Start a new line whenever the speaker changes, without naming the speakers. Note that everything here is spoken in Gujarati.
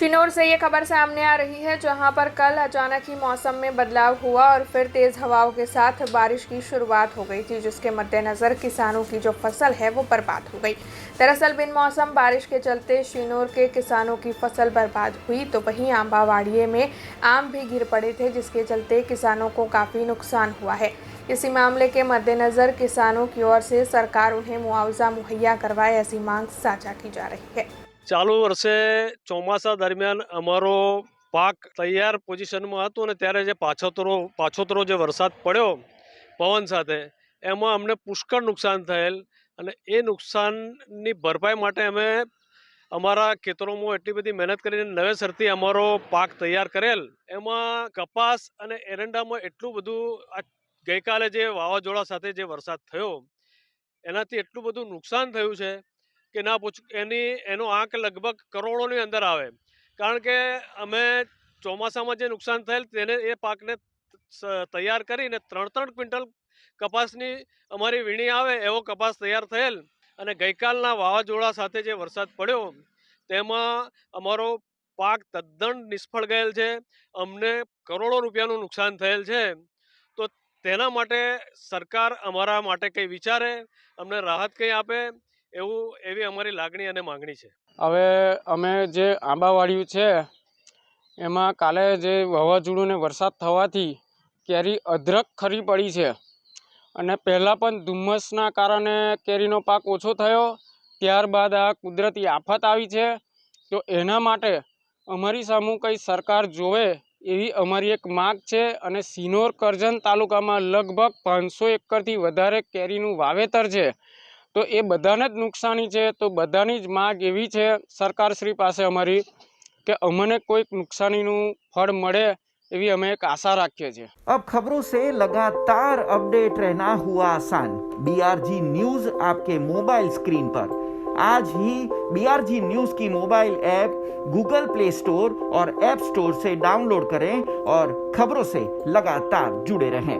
शिनोर से ये खबर सामने आ रही है, जहां पर कल अचानक ही मौसम में बदलाव हुआ और फिर तेज हवाओं के साथ बारिश की शुरुआत हो गई थी, जिसके मद्देनजर किसानों की जो फसल है वो बर्बाद हो गई। दरअसल बिन मौसम बारिश के चलते शिनोर के किसानों की फसल बर्बाद हुई, तो वहीं आंबावाड़िये में आम भी गिर पड़े थे, जिसके चलते किसानों को काफ़ी नुकसान हुआ है। इसी मामले के मद्देनजर किसानों की ओर से सरकार उन्हें मुआवजा मुहैया करवाए, ऐसी मांग साझा की जा रही है।
ચાલુ વર્ષે ચોમાસા દરમિયાન અમારો પાક તૈયાર પોઝિશનમાં હતો ને ત્યારે જે પાછોતરો જે વરસાદ પડ્યો પવન સાથે, એમાં અમને પુષ્કળ નુકસાન થયેલ અને એ નુકસાનની ભરપાઈ માટે અમે અમારા ખેતરોમાં એટલી બધી મહેનત કરીને નવેસરથી અમારો પાક તૈયાર કરેલ। એમાં કપાસ અને એરંડામાં એટલું બધું આ ગઈકાલે જે વાવાઝોડા સાથે જે વરસાદ થયો એનાથી એટલું બધું નુકસાન થયું છે કે ના પૂછ। એનો આંક લગભગ કરોડોની અંદર આવે, કારણ કે અમે ચોમાસામાં જે નુકસાન થયેલ તેને એ પાકને તૈયાર કરીને 3-3 ક્વિન્ટલ કપાસની અમારી વીણી આવે એવો કપાસ તૈયાર થયેલ અને ગઈકાલના વાવાઝોડા સાથે જે વરસાદ પડ્યો તેમાં અમારો પાક તદ્દન નિષ્ફળ ગયેલ છે। અમને કરોડો રૂપિયાનું નુકસાન થયેલ છે। તો તેના માટે સરકાર અમારા માટે કંઈ વિચારે, અમને રાહત કંઈ આપે એવી અમારી લાગણી અને માંગણી છે।
હવે અમે જે આંબાવાડિયું છે એમાં કાલે જે વાવાઝોડું ને વરસાદ થવાથી કેરી અધરક ખરી પડી છે અને પહેલાં પણ ધુમ્મસના કારણે કેરીનો પાક ઓછો થયો, ત્યારબાદ આ કુદરતી આફત આવી છે। તો એના માટે અમારી સામુ કંઈ સરકાર જોવે એવી અમારી એક માગ છે। અને શિનોર કરજણ તાલુકામાં લગભગ 500 એકરથી વધારે કેરીનું વાવેતર છે, તો એ બધાને જ નુકસાની છે। તો બધાની જ માગ એવી છે સરકારશ્રી પાસે અમારી કે અમને કોઈક નુકસાનીનું ફળ મળે એવી અમે એક આશા રાખીએ છીએ।
अब खबरों से लगातार अपडेट रहना हुआ आसान। BRG न्यूज आपके मोबाइल स्क्रीन पर आज ही BRG न्यूज की mobile app Google play store और ऐप स्टोर से डाउनलोड करें और खबरों से लगातार जुड़े रहें।